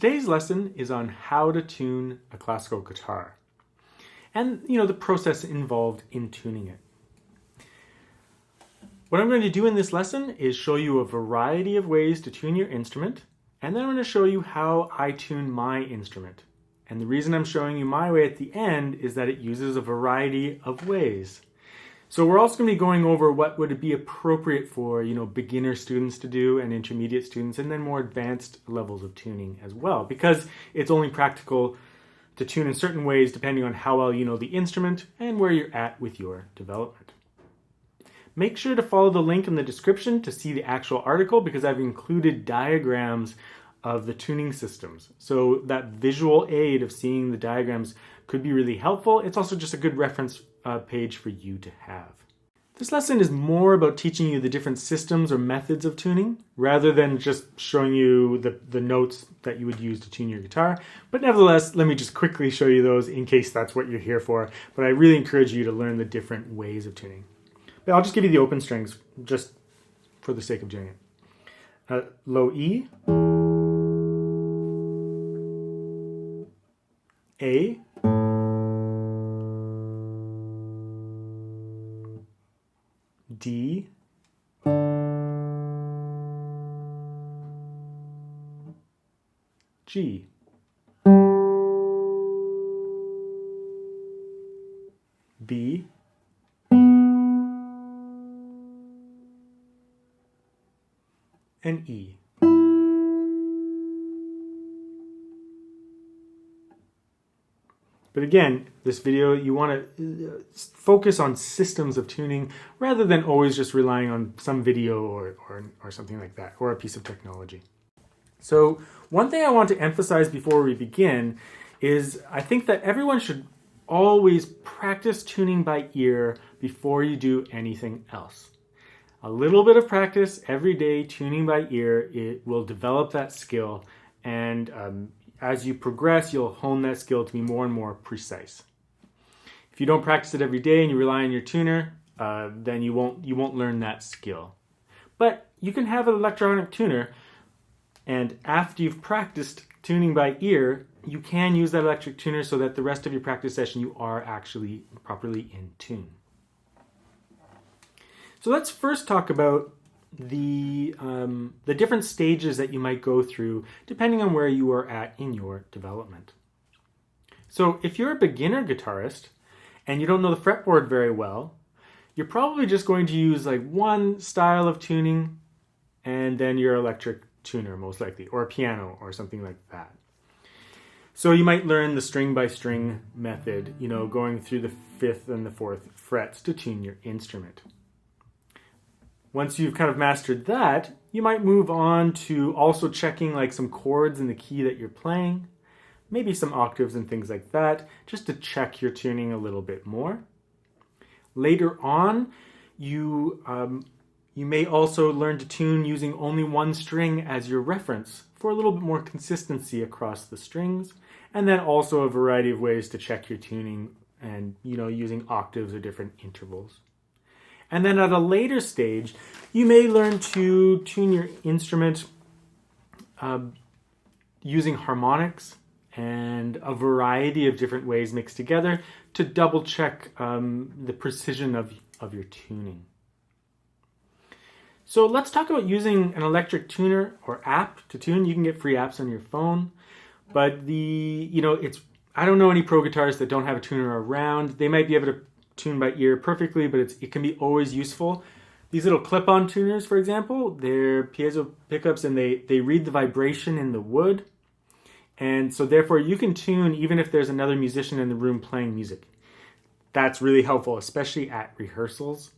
Today's lesson is on how to tune a classical guitar and, the process involved in tuning it. What I'm going to do in this lesson is show you a variety of ways to tune your instrument, and then I'm going to show you how I tune my instrument. And the reason I'm showing you my way at the end is that it uses a variety of ways. So we're also going to be going over what would be appropriate for, beginner students to do and intermediate students, and then more advanced levels of tuning as well, because it's only practical to tune in certain ways depending on how well you know the instrument and where you're at with your development. Make sure to follow the link in the description to see the actual article, because I've included diagrams of the tuning systems. So that visual aid of seeing the diagrams could be really helpful. It's also just a good reference page for you to have. This lesson is more about teaching you the different systems or methods of tuning, rather than just showing you the notes that you would use to tune your guitar. But nevertheless, let me just quickly show you those in case that's what you're here for. But I really encourage you to learn the different ways of tuning. But I'll just give you the open strings just for the sake of doing it. Low E, A, D, G, B, and E. But again, this video, you want to focus on systems of tuning rather than always just relying on some video or something like that, or a piece of technology. So one thing I want to emphasize before we begin is I think that everyone should always practice tuning by ear before you do anything else. A little bit of practice every day tuning by ear, it will develop that skill, and as you progress, you'll hone that skill to be more and more precise. If you don't practice it every day and you rely on your tuner, then you won't learn that skill. But you can have an electronic tuner, and after you've practiced tuning by ear, you can use that electric tuner so that the rest of your practice session you are actually properly in tune. So let's first talk about the different stages that you might go through depending on where you are at in your development. So if you're a beginner guitarist and you don't know the fretboard very well, you're probably just going to use like one style of tuning and then your electric tuner most likely, or a piano or something like that. So you might learn the string by string method, going through the 5th and the 4th frets to tune your instrument. Once you've kind of mastered that, you might move on to also checking like some chords in the key that you're playing, maybe some octaves and things like that, just to check your tuning a little bit more. Later on, you may also learn to tune using only one string as your reference for a little bit more consistency across the strings, and then also a variety of ways to check your tuning and, using octaves or different intervals. And then at a later stage, you may learn to tune your instrument using harmonics and a variety of different ways mixed together to double check the precision of your tuning. So let's talk about using an electric tuner or app to tune. You can get free apps on your phone, but I don't know any pro guitarists that don't have a tuner around. They might be able to tune by ear perfectly, but it can be always useful. These little clip-on tuners, for example, they're piezo pickups, and they read the vibration in the wood. And so therefore you can tune even if there's another musician in the room playing music. That's really helpful, especially at rehearsals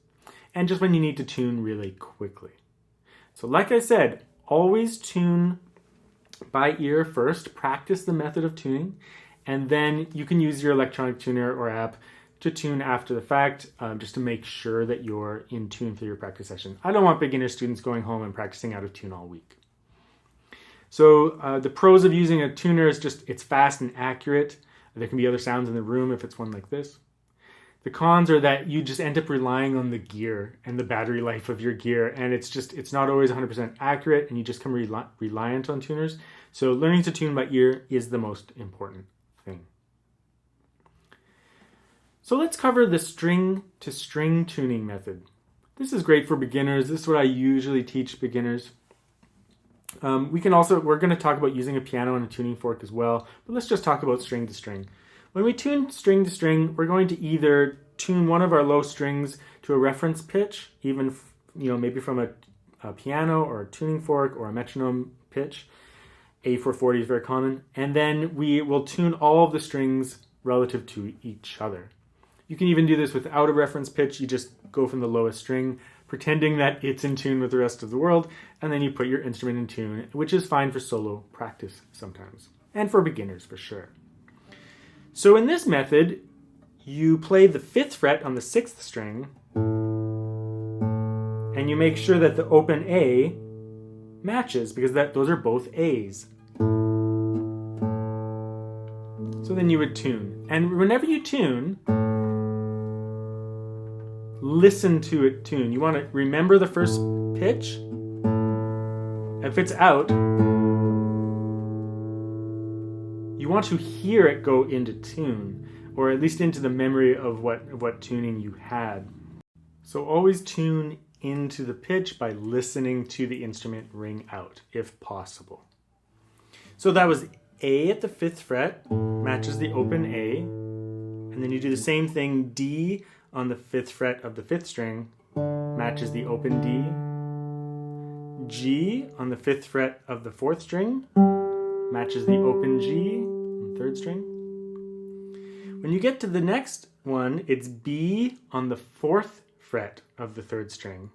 and just when you need to tune really quickly. So like I said, always tune by ear first, practice the method of tuning, and then you can use your electronic tuner or app to tune after the fact, just to make sure that you're in tune for your practice session. I don't want beginner students going home and practicing out of tune all week. So the pros of using a tuner is just it's fast and accurate. There can be other sounds in the room if it's one like this. The cons are that you just end up relying on the gear and the battery life of your gear, and it's not always 100% accurate, and you just become reliant on tuners. So learning to tune by ear is the most important thing. So let's cover the string to string tuning method. This is great for beginners. This is what I usually teach beginners. We're going to talk about using a piano and a tuning fork as well, but let's just talk about string to string. When we tune string to string, we're going to either tune one of our low strings to a reference pitch, even maybe from a piano or a tuning fork or a metronome pitch. A440 is very common. And then we will tune all of the strings relative to each other. You can even do this without a reference pitch. You just go from the lowest string, pretending that it's in tune with the rest of the world, and then you put your instrument in tune, which is fine for solo practice sometimes, and for beginners for sure. So in this method, you play the 5th fret on the 6th string, and you make sure that the open A matches, because those are both A's. So then you would tune. And whenever you tune, listen to it tune. You want to remember the first pitch. If it's out, you want to hear it go into tune, or at least into the memory of what tuning you had. So always tune into the pitch by listening to the instrument ring out, if possible. So that was A at the 5th fret, matches the open A, and then you do the same thing, D on the 5th fret of the 5th string, matches the open D. G on the 5th fret of the 4th string, matches the open G on the 3rd string. When you get to the next one, it's B on the 4th fret of the 3rd string,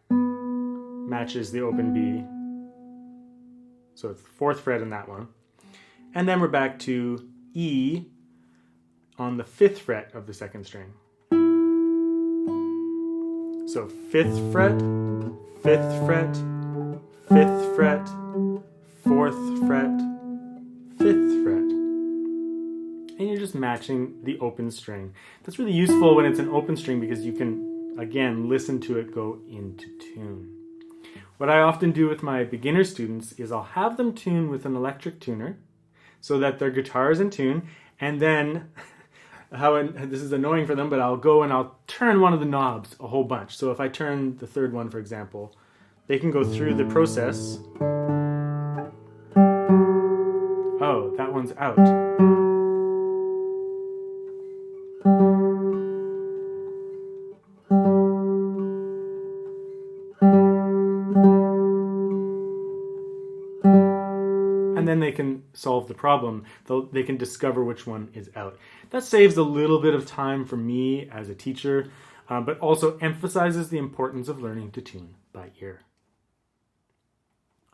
matches the open B. So it's the 4th fret in that one. And then we're back to E on the 5th fret of the 2nd string. So 5th fret, 5th fret, 5th fret, 4th fret, 5th fret. And you're just matching the open string. That's really useful when it's an open string because you can, again, listen to it go into tune. What I often do with my beginner students is I'll have them tune with an electric tuner so that their guitar is in tune, and then this is annoying for them, but I'll go and I'll turn one of the knobs a whole bunch. So if I turn the 3rd one, for example, they can go through the process. Oh, that one's out. And then they can solve the problem. They can discover which one is out. That saves a little bit of time for me as a teacher, but also emphasizes the importance of learning to tune by ear.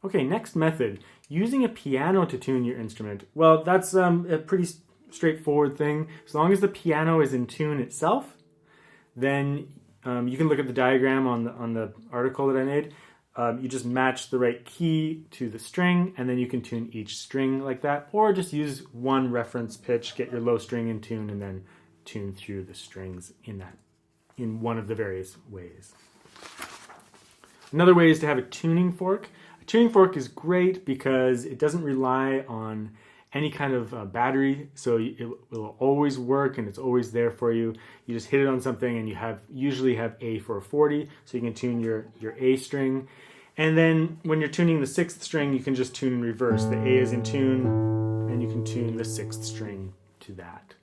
Okay, next method, using a piano to tune your instrument. Well, that's a pretty straightforward thing. As long as the piano is in tune itself, then you can look at the diagram on the article that I made. You just match the right key to the string, and then you can tune each string like that, or just use one reference pitch, get your low string in tune, and then tune through the strings in one of the various ways. Another way is to have a tuning fork. A tuning fork is great because it doesn't rely on any kind of battery, so it will always work and it's always there for you. You just hit it on something and you usually have A440, so you can tune your A string. And then when you're tuning the 6th string, you can just tune in reverse. The A is in tune and you can tune the 6th string to that.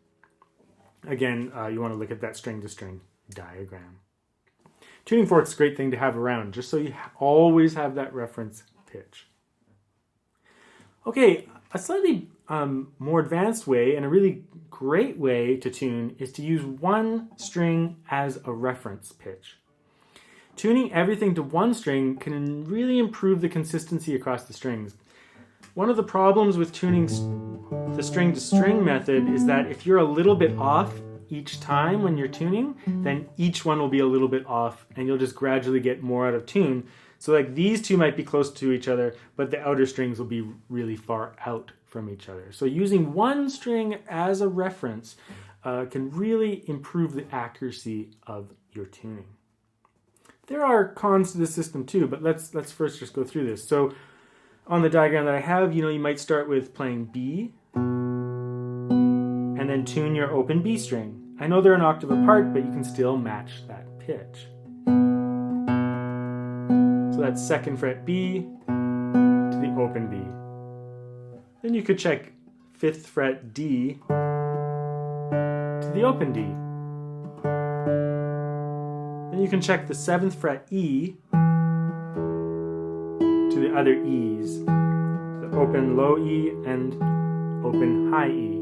Again, you want to look at that string to string diagram. Tuning fork's a great thing to have around, just so you always have that reference pitch. Okay, a slightly more advanced way and a really great way to tune is to use one string as a reference pitch. Tuning everything to one string can really improve the consistency across the strings. One of the problems with tuning the string to string method is that if you're a little bit off each time when you're tuning, then each one will be a little bit off and you'll just gradually get more out of tune. So like these two might be close to each other, but the outer strings will be really far out from each other. So using one string as a reference can really improve the accuracy of your tuning. There are cons to this system too, but let's first just go through this. So on the diagram that I have, you might start with playing B and then tune your open B string. I know they're an octave apart, but you can still match that pitch. So that's 2nd fret B to the open B. Then you could check 5th fret D to the open D. Then you can check the 7th fret E to the other E's, the open low E and open high E.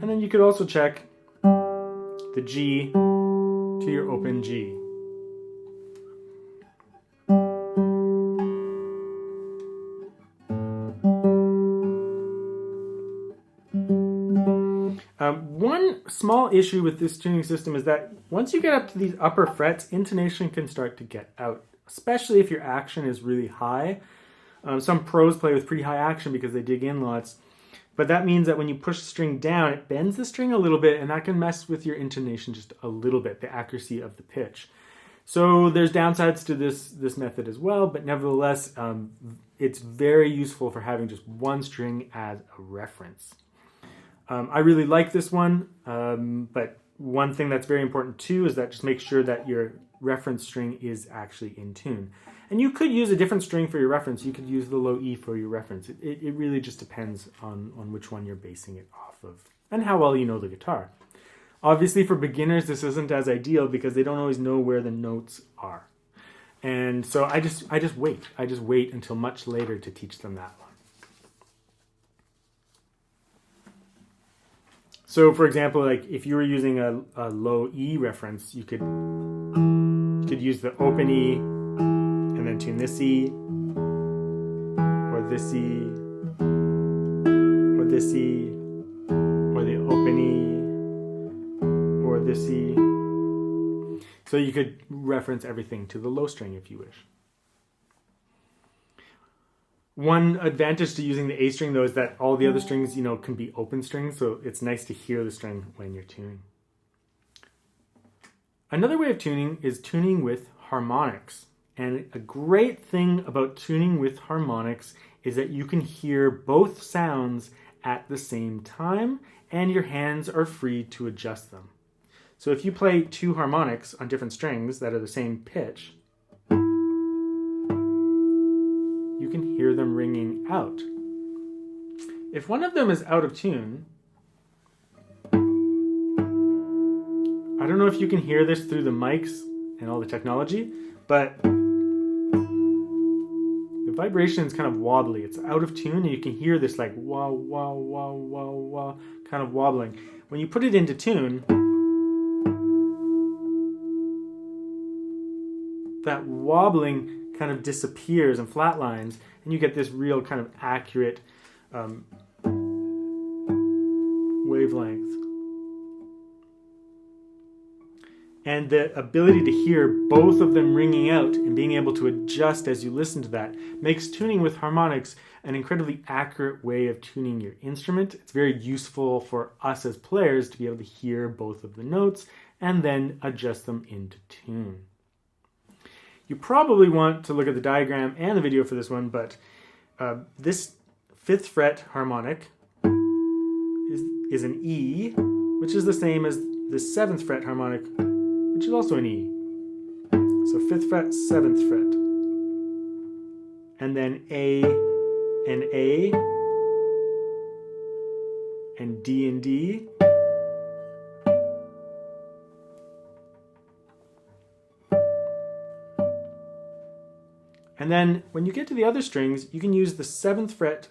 And then you could also check the G to your open G. One small issue with this tuning system is that once you get up to these upper frets, intonation can start to get out, especially if your action is really high. Some pros play with pretty high action because they dig in lots, but that means that when you push the string down, it bends the string a little bit, and that can mess with your intonation just a little bit, the accuracy of the pitch. So there's downsides to this method as well, but nevertheless, it's very useful for having just one string as a reference. I really like this one, but one thing that's very important too is that just make sure that your reference string is actually in tune. And you could use a different string for your reference. You could use the low E for your reference. It really just depends on which one you're basing it off of and how well you know the guitar. Obviously for beginners this isn't as ideal because they don't always know where the notes are. And so I just wait. I just wait until much later to teach them that one. So for example, like if you were using a low E reference, you could use the open E and then tune this E, or this E, or this E, or the open E, or this E. So you could reference everything to the low string if you wish. One advantage to using the A string, though, is that all the other strings, can be open strings, so it's nice to hear the string when you're tuning. Another way of tuning is tuning with harmonics. And a great thing about tuning with harmonics is that you can hear both sounds at the same time, and your hands are free to adjust them. So if you play 2 harmonics on different strings that are the same pitch, you can hear them ringing out. If one of them is out of tune, I don't know if you can hear this through the mics and all the technology, but the vibration is kind of wobbly. It's out of tune and you can hear this like wah, wah, wah, wah, wah, kind of wobbling. When you put it into tune, that wobbling kind of disappears and flatlines, and you get this real kind of accurate wavelength. And the ability to hear both of them ringing out and being able to adjust as you listen to that makes tuning with harmonics an incredibly accurate way of tuning your instrument. It's very useful for us as players to be able to hear both of the notes and then adjust them into tune. You probably want to look at the diagram and the video for this one, but this 5th fret harmonic is an E, which is the same as the 7th fret harmonic, which is also an E. So 5th fret, 7th fret. And then A, and D and D. And then when you get to the other strings, you can use the 7th fret,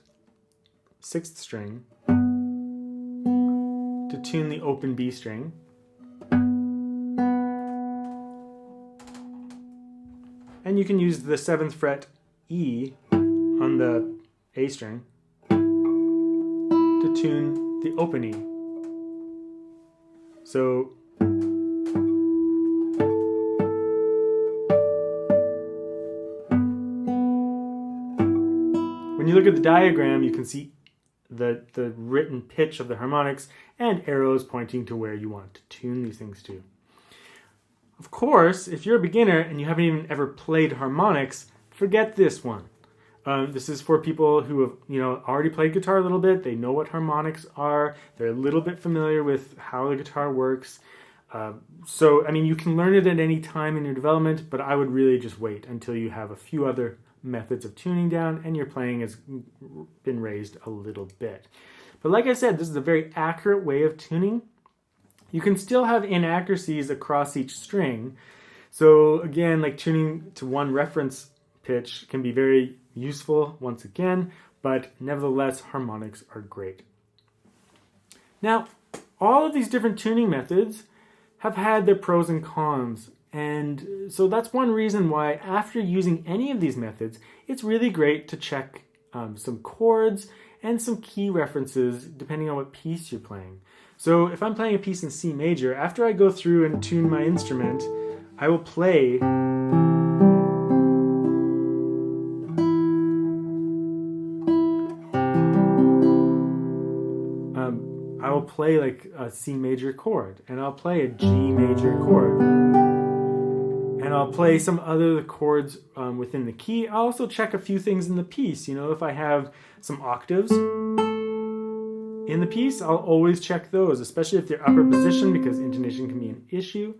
6th string to tune the open B string. And you can use the 7th fret E on the A string to tune the open E. So when you look at the diagram, you can see the written pitch of the harmonics and arrows pointing to where you want to tune these things to. Of course, if you're a beginner and you haven't even ever played harmonics, forget this one. This is for people who have, already played guitar a little bit. They know what harmonics are. They're a little bit familiar with how the guitar works. So, you can learn it at any time in your development, but I would really just wait until you have a few other methods of tuning down and your playing has been raised a little bit. But like I said, this is a very accurate way of tuning. You can still have inaccuracies across each string. So again, like tuning to one reference pitch can be very useful once again, but nevertheless, harmonics are great. Now, all of these different tuning methods have had their pros and cons. And so that's one reason why after using any of these methods, it's really great to check some chords and some key references depending on what piece you're playing. So if I'm playing a piece in C major, after I go through and tune my instrument, I will play like a C major chord, and I'll play a G major chord. And I'll play some other chords within the key. I'll also check a few things in the piece. If I have some octaves in the piece, I'll always check those, especially if they're upper position, because intonation can be an issue.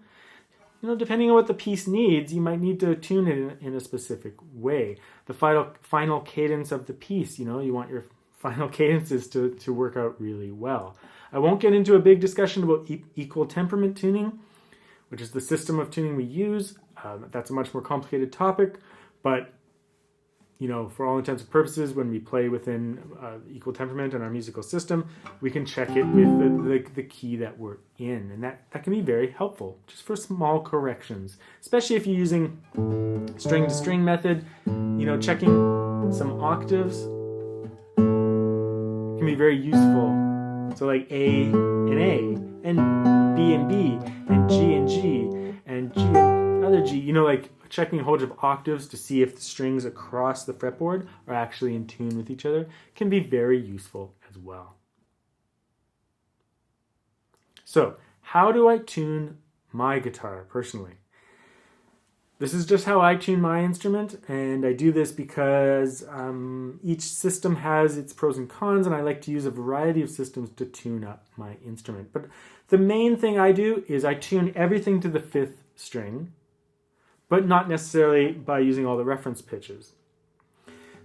Depending on what the piece needs, you might need to tune it in a specific way. The final cadence of the piece, you want your final cadences to work out really well. I won't get into a big discussion about equal temperament tuning, which is the system of tuning we use. That's a much more complicated topic, but for all intents and purposes, when we play within equal temperament in our musical system, we can check it with the key that we're in, and that can be very helpful just for small corrections, especially if you're using string to string method. Checking some octaves can be very useful. So like A and A, and B and B, and G and G, and G and other G, like checking a whole bunch of octaves to see if the strings across the fretboard are actually in tune with each other can be very useful as well. So, how do I tune my guitar personally? This is just how I tune my instrument, and I do this because each system has its pros and cons, and I like to use a variety of systems to tune up my instrument. But the main thing I do is I tune everything to the 5th string, but not necessarily by using all the reference pitches.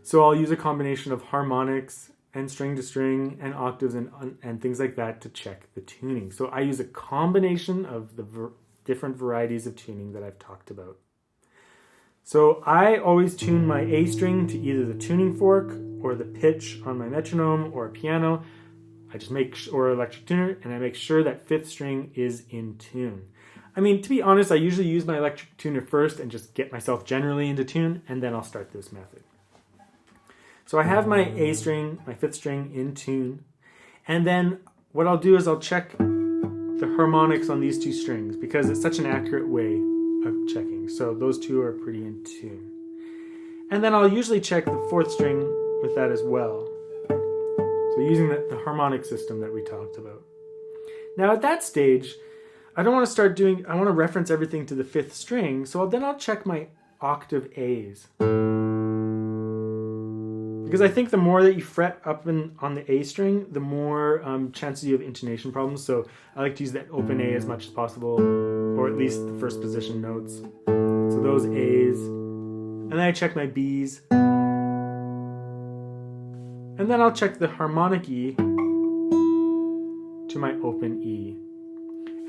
So I'll use a combination of harmonics and string to string and octaves and things like that to check the tuning. So I use a combination of the different varieties of tuning that I've talked about. So I always tune my A string to either the tuning fork or the pitch on my metronome or a piano. Or electric tuner, and I make sure that 5th string is in tune. To be honest, I usually use my electric tuner first and just get myself generally into tune, and then I'll start this method. So I have my A string, my 5th string in tune, and then what I'll do is I'll check the harmonics on these two strings because it's such an accurate way of checking. So those two are pretty in tune. And then I'll usually check the 4th string with that as well. So using the harmonic system that we talked about. Now at that stage, I want to reference everything to the 5th string, so then I'll check my octave A's. Because I think the more that you fret up on the A string, the more chances you have intonation problems. So I like to use that open A as much as possible, or at least the first position notes. So those A's. And then I check my B's. And then I'll check the harmonic E to my open E.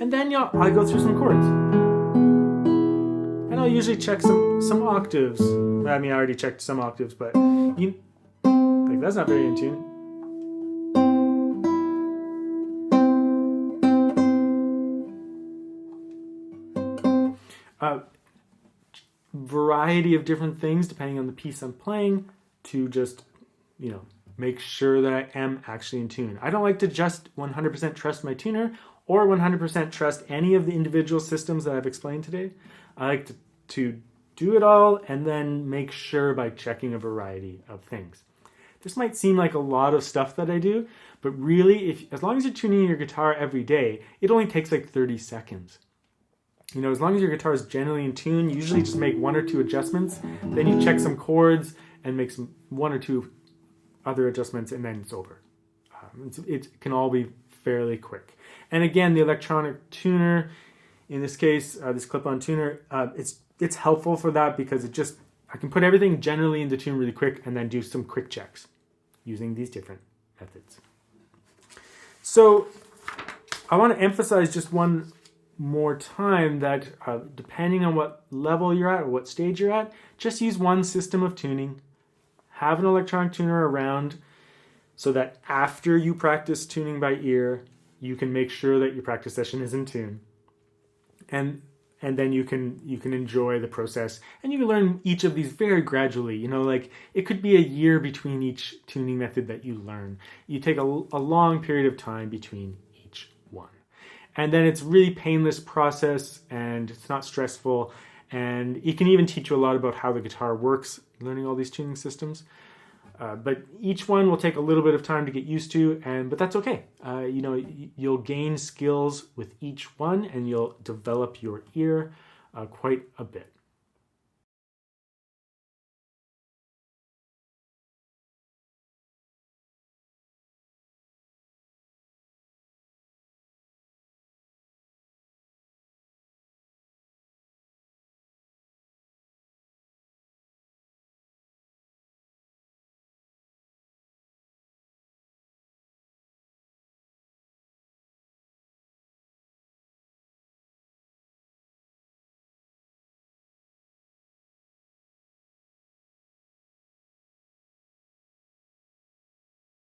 And then I go through some chords. And I'll usually check some octaves. I already checked some octaves, but that's not very in tune. Variety of different things depending on the piece I'm playing to just, make sure that I am actually in tune. I don't like to just 100% trust my tuner or 100% trust any of the individual systems that I've explained today. I like to do it all and then make sure by checking a variety of things. This might seem like a lot of stuff that I do, but really, as long as you're tuning your guitar every day, it only takes like 30 seconds. As long as your guitar is generally in tune, you usually just make 1 or 2 adjustments, then you check some chords and make some one or two other adjustments, and then it's over. It can all be fairly quick. And again, the electronic tuner, in this case, this clip-on tuner, it's helpful for that because I can put everything generally into tune really quick and then do some quick checks using these different methods. So I want to emphasize just one more time that depending on what level you're at or what stage you're at, just use one system of tuning. Have an electronic tuner around so that after you practice tuning by ear, you can make sure that your practice session is in tune. And then you can enjoy the process, and you can learn each of these very gradually. You know, like it could be a year between each tuning method that you learn. You take a long period of time between each one. And then it's really painless process, and it's not stressful, and it can even teach you a lot about how the guitar works, learning all these tuning systems. But each one will take a little bit of time to get used to, but that's okay. You know, you'll gain skills with each one, and you'll develop your ear quite a bit.